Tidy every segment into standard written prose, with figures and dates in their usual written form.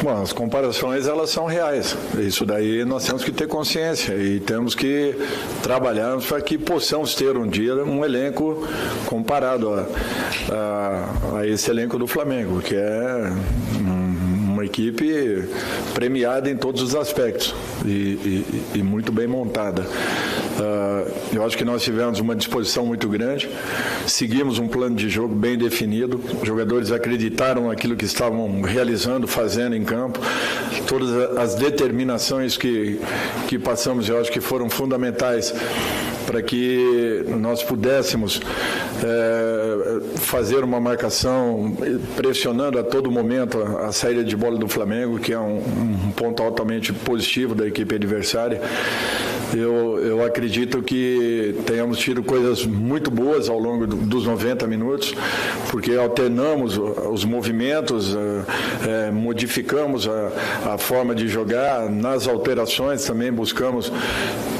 Bom, as comparações, elas são reais. Isso daí nós temos que ter consciência e temos que trabalhar para que possamos ter um dia um elenco comparado a esse elenco do Flamengo, que é uma equipe premiada em todos os aspectos e muito bem montada. Eu acho que nós tivemos uma disposição muito grande, seguimos um plano de jogo bem definido, os jogadores acreditaram naquilo que estavam realizando, fazendo em campo, todas as determinações que passamos, eu acho que foram fundamentais para que nós pudéssemos fazer uma marcação pressionando a todo momento a saída de bola do Flamengo, que é um ponto altamente positivo da equipe adversária. Eu acredito que tenhamos tido coisas muito boas ao longo dos 90 minutos, porque alternamos os movimentos, modificamos a forma de jogar, nas alterações também buscamos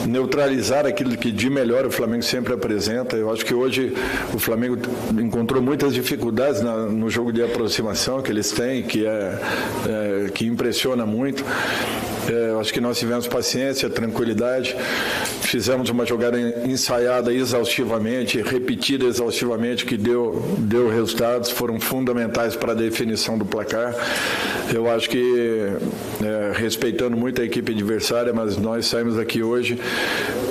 neutralizar aquilo que de melhor o Flamengo sempre apresenta. Eu acho que hoje o Flamengo encontrou muitas dificuldades no jogo de aproximação que eles têm, que impressiona muito. Eu acho que nós tivemos paciência, tranquilidade, fizemos uma jogada ensaiada exaustivamente, repetida exaustivamente, que deu resultados, foram fundamentais para a definição do placar. Eu acho que, respeitando muito a equipe adversária, mas nós saímos aqui hoje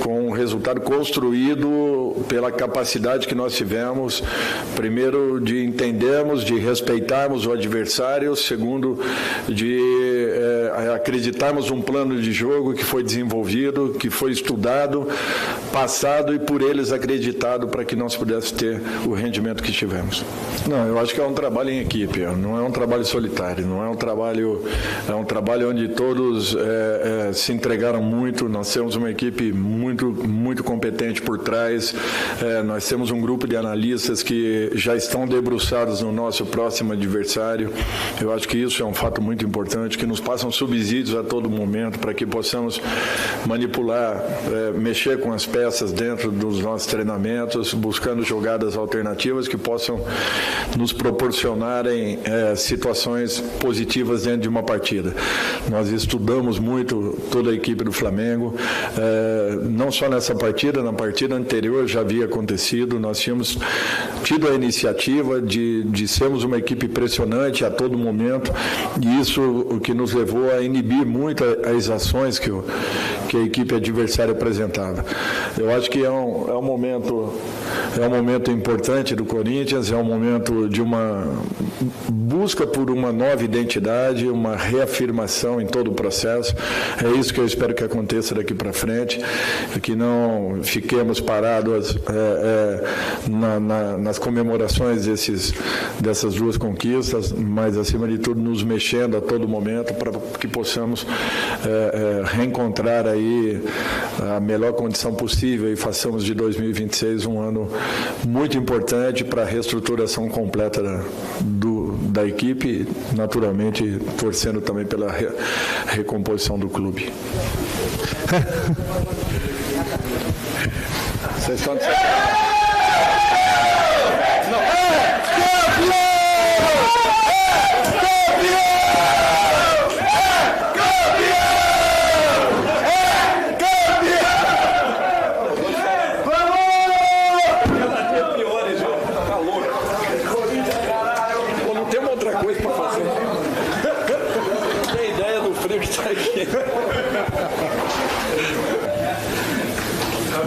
com um resultado construído pela capacidade que nós tivemos, primeiro, de entendermos, de respeitarmos o adversário, segundo, de acreditarmos um plano de jogo que foi desenvolvido, que foi estudado, passado e por eles acreditado para que nós pudéssemos ter o rendimento que tivemos. Não, eu acho que é um trabalho em equipe, não é um trabalho solitário, não é um trabalho onde todos se entregaram muito. Nós temos uma equipe muito competente por trás, nós temos um grupo de analistas que já estão debruçados no nosso próximo adversário. Eu acho que isso é um fato muito importante, que nos passam subsídios a todo momento para que possamos manipular, mexer com as peças dentro dos nossos treinamentos, buscando jogadas alternativas que possam nos proporcionarem situações positivas dentro de uma partida. Nós estudamos muito toda a equipe do Flamengo, não só nessa partida, na partida anterior já havia acontecido, nós tínhamos tido a iniciativa de sermos uma equipe impressionante a todo momento, e isso o que nos levou a inibir muito as ações que a equipe adversária apresentava. Eu acho que é um momento importante do Corinthians, é um momento de uma busca por uma nova identidade, uma reafirmação em todo o processo. É isso que eu espero que aconteça daqui para frente, que não fiquemos parados nas comemorações dessas duas conquistas, mas, acima de tudo, nos mexendo a todo momento para que possamos reencontrar aí a melhor condição possível e façamos de 2026 um ano muito importante para a reestruturação completa da equipe, naturalmente torcendo também pela recomposição do clube. Vocês estão de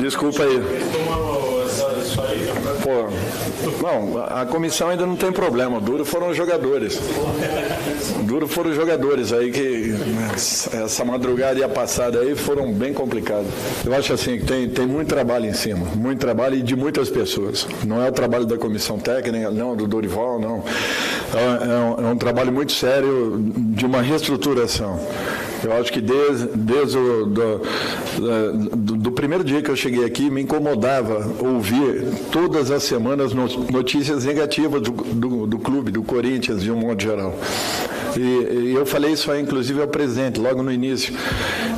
Desculpa aí. Pô, não, a comissão ainda não tem problema. Duro foram os jogadores. Aí que essa madrugada e a passada aí foram bem complicadas. Eu acho assim que tem muito trabalho em cima, muito trabalho e de muitas pessoas. Não é o trabalho da comissão técnica, não, do Dorival, não. É um trabalho muito sério de uma reestruturação. Eu acho que desde o primeiro dia que eu cheguei aqui, me incomodava ouvir todas as semanas notícias negativas do clube, do Corinthians, de um modo geral. E eu falei isso aí, inclusive, ao presidente, logo no início,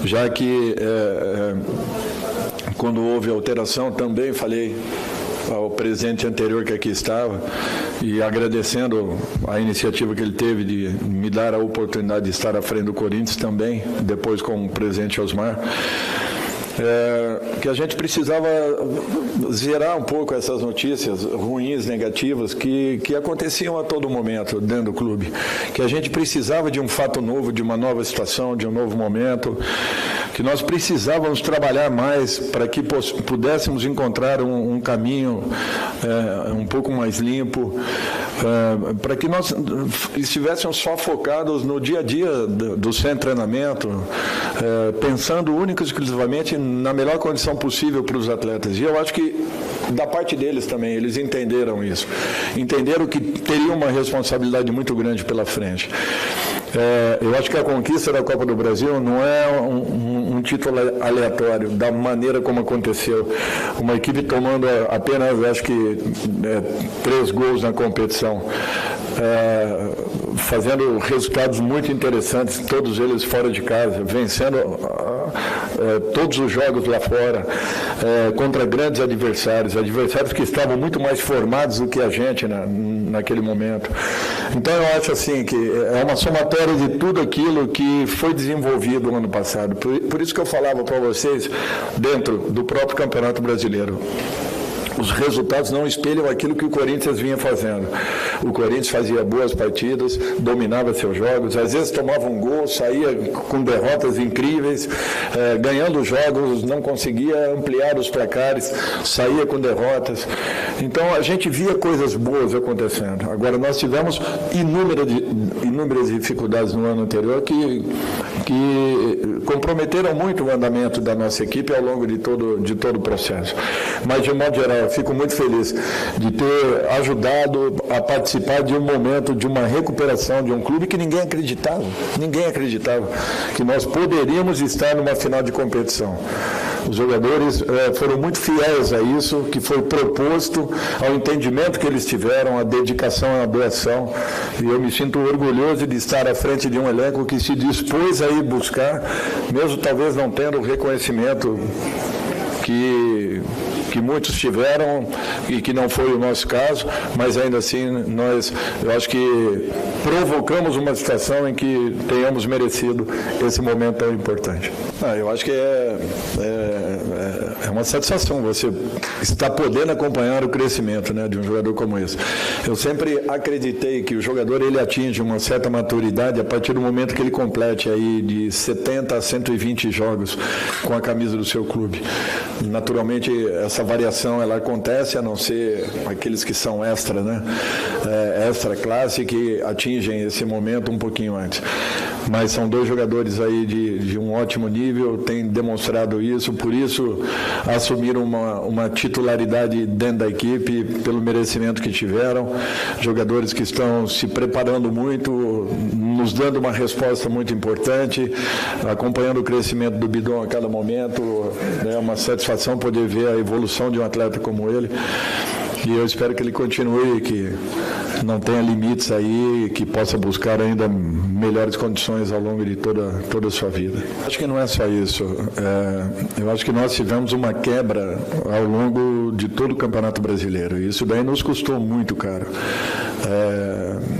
já que quando houve alteração, também falei ao presidente anterior que aqui estava e agradecendo a iniciativa que ele teve de me dar a oportunidade de estar à frente do Corinthians também, depois com o presidente Osmar, que a gente precisava zerar um pouco essas notícias ruins, negativas, que aconteciam a todo momento dentro do clube, que a gente precisava de um fato novo, de uma nova situação, de um novo momento, que nós precisávamos trabalhar mais para que pudéssemos encontrar um caminho um pouco mais limpo, para que nós estivéssemos só focados no dia a dia do seu treinamento, pensando única e exclusivamente na melhor condição possível para os atletas. E eu acho que, da parte deles também, eles entenderam isso. Entenderam que teriam uma responsabilidade muito grande pela frente. Eu acho que a conquista da Copa do Brasil não é um título aleatório, da maneira como aconteceu. Uma equipe tomando apenas, acho que, 3 gols na competição. Fazendo resultados muito interessantes, todos eles fora de casa, vencendo todos os jogos lá fora, contra grandes adversários que estavam muito mais formados do que a gente naquele momento. Então eu acho assim que é uma somatória de tudo aquilo que foi desenvolvido no ano passado. Por isso que eu falava para vocês, dentro do próprio Campeonato Brasileiro, os resultados não espelham aquilo que o Corinthians vinha fazendo. O Corinthians fazia boas partidas, dominava seus jogos, às vezes tomava um gol, saía com derrotas incríveis, ganhando jogos, não conseguia ampliar os placares, saía com derrotas. Então a gente via coisas boas acontecendo. Agora nós tivemos inúmeras dificuldades no ano anterior que comprometeram muito o andamento da nossa equipe ao longo de todo o processo. Mas, de modo geral, eu fico muito feliz de ter ajudado a participar de um momento, de uma recuperação de um clube que ninguém acreditava que nós poderíamos estar numa final de competição. Os jogadores foram muito fiéis a isso, que foi proposto, ao entendimento que eles tiveram, a dedicação, a doação. E eu me sinto orgulhoso de estar à frente de um elenco que se dispôs a ir buscar, mesmo talvez não tendo o reconhecimento que muitos tiveram e que não foi o nosso caso, mas ainda assim eu acho que provocamos uma situação em que tenhamos merecido esse momento tão importante. Eu acho que é uma satisfação você estar podendo acompanhar o crescimento, né, de um jogador como esse. Eu sempre acreditei que o jogador ele atinge uma certa maturidade a partir do momento que ele complete aí de 70 a 120 jogos com a camisa do seu clube. Naturalmente, essa variação ela acontece, a não ser aqueles que são extra, né? Extra classe, que atingem esse momento um pouquinho antes. Mas são 2 jogadores aí de um ótimo nível, têm demonstrado isso, por isso assumiram uma titularidade dentro da equipe, pelo merecimento que tiveram. Jogadores que estão se preparando muito, nos dando uma resposta muito importante, acompanhando o crescimento do Bidon a cada momento. É uma satisfação poder ver a evolução de um atleta como ele. E eu espero que ele continue, que não tenha limites aí, que possa buscar ainda melhores condições ao longo de toda a sua vida. Acho que não é só isso. Eu acho que nós tivemos uma quebra ao longo de todo o Campeonato Brasileiro. E isso daí nos custou muito caro.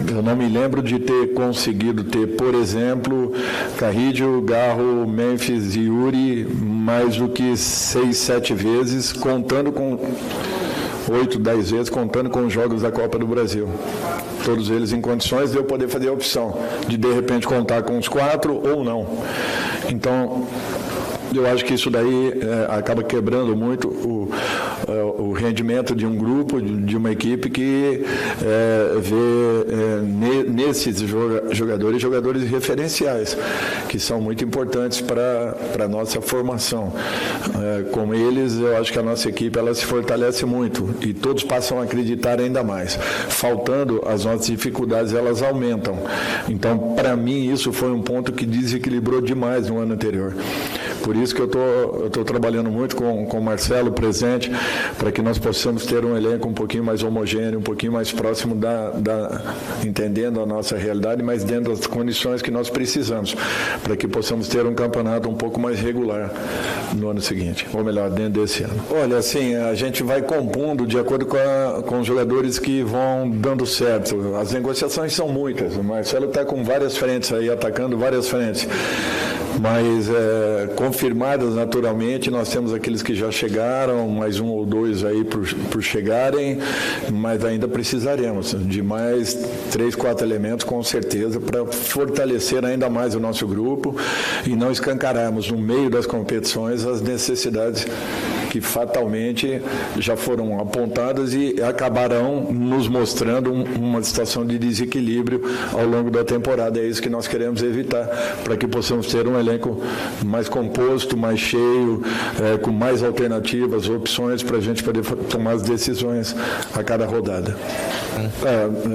Eu não me lembro de ter conseguido ter, por exemplo, Carrillo, Garro, Memphis e Yuri mais do que 6, 7 vezes, contando com 8, 10 vezes, contando com os jogos da Copa do Brasil. Todos eles em condições de eu poder fazer a opção de repente, contar com os 4 ou não. Então, eu acho que isso daí acaba quebrando muito o rendimento de um grupo, de uma equipe que vê nesses jogadores referenciais, que são muito importantes para a nossa formação. Com eles, eu acho que a nossa equipe ela se fortalece muito e todos passam a acreditar ainda mais. Faltando, as nossas dificuldades elas aumentam. Então, para mim, isso foi um ponto que desequilibrou demais no ano anterior. Por isso que eu estou trabalhando muito com o Marcelo presente, para que nós possamos ter um elenco um pouquinho mais homogêneo, um pouquinho mais próximo entendendo a nossa realidade, mas dentro das condições que nós precisamos, para que possamos ter um campeonato um pouco mais regular no ano seguinte, ou melhor, dentro desse ano. Olha, assim, a gente vai compondo de acordo com os jogadores que vão dando certo. As negociações são muitas, o Marcelo está com várias frentes aí, atacando várias frentes, mas confirmadas naturalmente, nós temos aqueles que já chegaram, mais um ou dois aí por chegarem, mas ainda precisaremos de mais 3, 4 elementos com certeza para fortalecer ainda mais o nosso grupo e não escancararmos no meio das competições as necessidades que fatalmente já foram apontadas e acabarão nos mostrando uma situação de desequilíbrio ao longo da temporada. É isso que nós queremos evitar, para que possamos ter um elenco mais composto, mais cheio, com mais alternativas, opções para a gente poder tomar as decisões a cada rodada.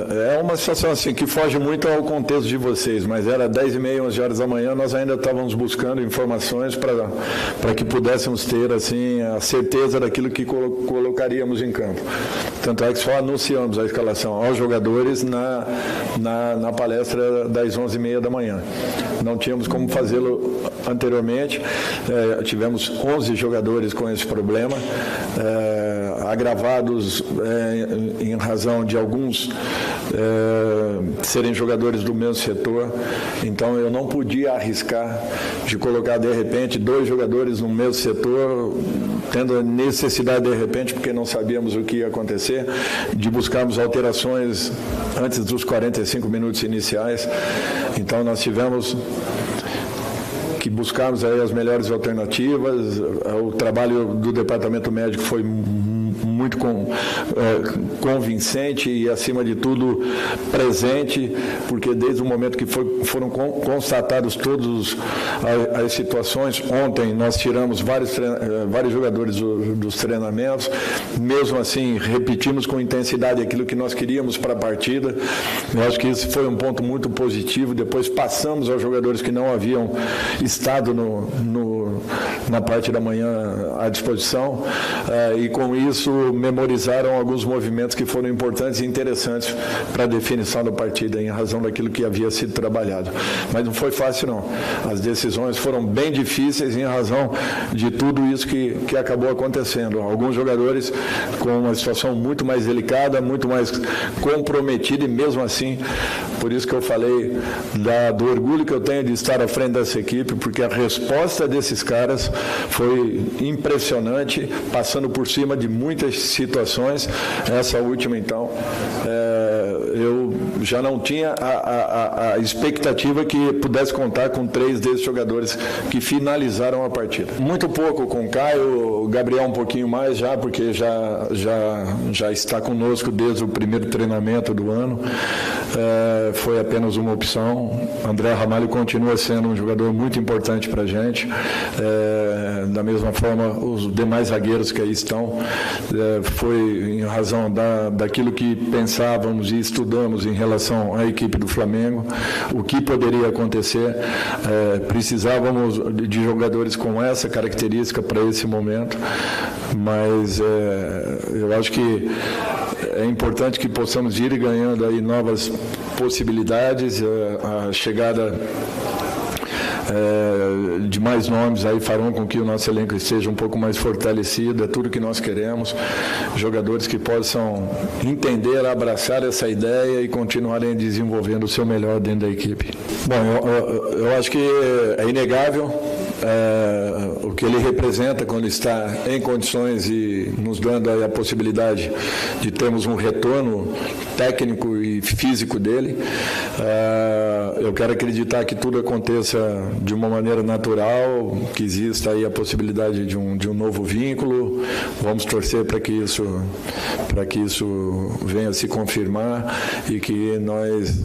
É uma situação assim que foge muito ao contexto de vocês, mas era 10h30, 11 horas da manhã, nós ainda estávamos buscando informações para que pudéssemos ter assim a certeza daquilo que colocaríamos em campo. Tanto é que só anunciamos a escalação aos jogadores na palestra das 11h30 da manhã. Não tínhamos como fazê-lo anteriormente. Tivemos 11 jogadores com esse problema, agravados em razão de alguns serem jogadores do mesmo setor. Então eu não podia arriscar de colocar de repente 2 jogadores no mesmo setor, tendo a necessidade de repente, porque não sabíamos o que ia acontecer, de buscarmos alterações antes dos 45 minutos iniciais. Então nós tivemos que buscarmos aí as melhores alternativas. O trabalho do departamento médico foi muito convincente e, acima de tudo, presente, porque desde o momento que foram constatados todas as situações, ontem nós tiramos vários jogadores dos treinamentos, mesmo assim repetimos com intensidade aquilo que nós queríamos para a partida. Eu acho que isso foi um ponto muito positivo. Depois passamos aos jogadores que não haviam estado na parte da manhã à disposição, e com isso memorizaram alguns movimentos que foram importantes e interessantes para a definição da partida, em razão daquilo que havia sido trabalhado. Mas não foi fácil, não. As decisões foram bem difíceis em razão de tudo isso que acabou acontecendo. Alguns jogadores com uma situação muito mais delicada, muito mais comprometida, e mesmo assim, por isso que eu falei do orgulho que eu tenho de estar à frente dessa equipe, porque a resposta desses caras foi impressionante, passando por cima de muitas situações. Essa última, então, eu já não tinha a expectativa que pudesse contar com 3 desses jogadores que finalizaram a partida. Muito pouco com o Caio, o Gabriel um pouquinho mais já, porque já está conosco desde o primeiro treinamento do ano. Foi apenas uma opção. André Ramalho continua sendo um jogador muito importante para a gente. Da mesma forma, os demais zagueiros que aí estão, foi em razão daquilo que pensávamos e estudamos em relação à equipe do Flamengo, o que poderia acontecer. Precisávamos de jogadores com essa característica para esse momento, mas eu acho que é importante que possamos ir ganhando aí novas possibilidades. A chegada de mais nomes aí farão com que o nosso elenco esteja um pouco mais fortalecido. É tudo que nós queremos, jogadores que possam entender, abraçar essa ideia e continuarem desenvolvendo o seu melhor dentro da equipe. Bom, eu acho que é inegável o que ele representa quando está em condições e nos dando aí a possibilidade de termos um retorno técnico e físico dele. Eu quero acreditar que tudo aconteça de uma maneira natural, que exista aí a possibilidade de um novo vínculo. Vamos torcer para que isso venha a se confirmar e que nós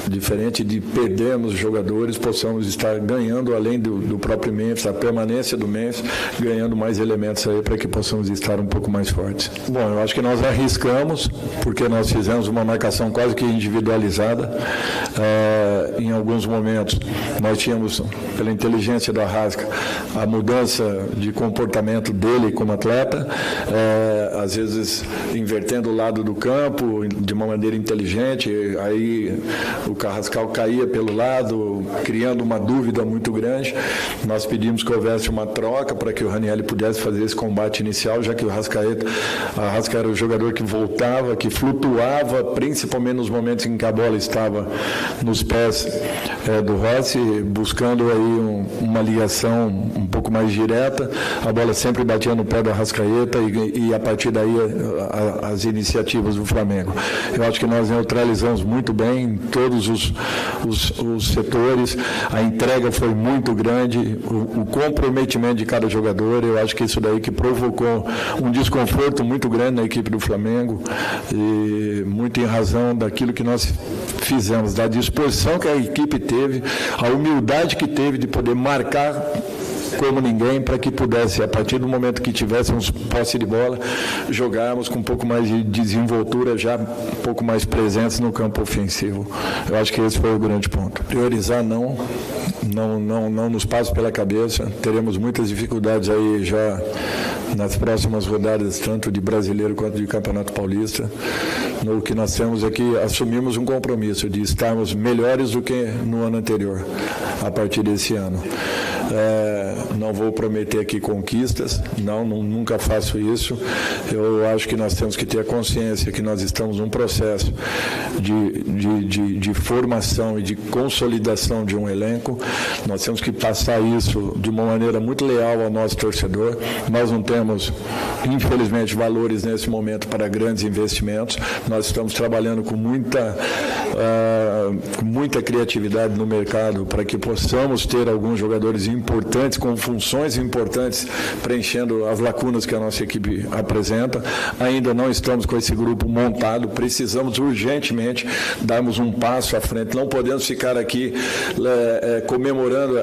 diferente de perdermos jogadores, possamos estar ganhando, além do próprio Memphis, a permanência do Memphis, ganhando mais elementos aí para que possamos estar um pouco mais fortes. Bom, eu acho que nós arriscamos, porque nós fizemos uma marcação quase que individualizada. Em alguns momentos, nós tínhamos, pela inteligência do Arrasca, a mudança de comportamento dele como atleta, às vezes invertendo o lado do campo de uma maneira inteligente, aí o Carrascal caía pelo lado, criando uma dúvida muito grande. Nós pedimos que houvesse uma troca para que o Ranieri pudesse fazer esse combate inicial, já que o Arrasca era o jogador que voltava, que flutuava, principalmente nos momentos em que a bola estava nos pés do Rossi, buscando aí uma ligação um pouco mais direta. A bola sempre batia no pé do Arrascaeta e a partir daí as iniciativas do Flamengo. Eu acho que nós neutralizamos muito bem em todos os setores, a entrega foi muito grande, o comprometimento de cada jogador, eu acho que isso daí que provocou um desconforto muito grande na equipe do Flamengo, e muito em razão daquilo que nós fizemos, da disposição que a equipe teve, a humildade que teve de poder marcar como ninguém, para que pudesse, a partir do momento que tivéssemos posse de bola, jogarmos com um pouco mais de desenvoltura, já um pouco mais presentes no campo ofensivo. Eu acho que esse foi o grande ponto. Priorizar não nos passa pela cabeça, teremos muitas dificuldades aí já nas próximas rodadas, tanto de Brasileiro quanto de Campeonato Paulista. O que nós temos é que assumimos um compromisso de estarmos melhores do que no ano anterior, a partir desse ano. Não vou prometer aqui conquistas, nunca faço isso. Eu acho que nós temos que ter a consciência que nós estamos num processo de formação e de consolidação de um elenco. Nós temos que passar isso de uma maneira muito leal ao nosso torcedor. Nós não temos, infelizmente, valores nesse momento para grandes investimentos. Nós estamos trabalhando com muita criatividade no mercado para que possamos ter alguns jogadores importantes, com funções importantes, preenchendo as lacunas que a nossa equipe apresenta. Ainda não estamos com esse grupo montado, precisamos urgentemente darmos um passo à frente. Não podemos ficar aqui comemorando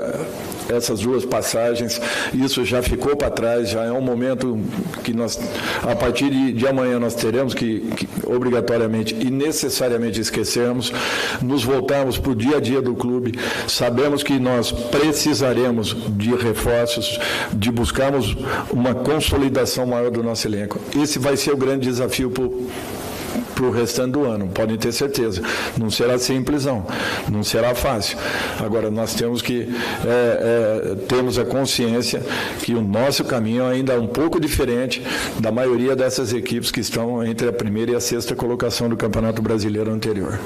essas duas passagens. Isso já ficou para trás, já é um momento que nós, a partir de amanhã, nós teremos que obrigatoriamente e necessariamente esquecermos, nos voltarmos para o dia a dia do clube. Sabemos que nós precisaremos de reforços, de buscarmos uma consolidação maior do nosso elenco. Esse vai ser o grande desafio para o restante do ano, podem ter certeza. Não será simples, não será fácil. Agora, nós temos que termos a consciência que o nosso caminho ainda é um pouco diferente da maioria dessas equipes que estão entre a primeira e a sexta colocação do Campeonato Brasileiro anterior.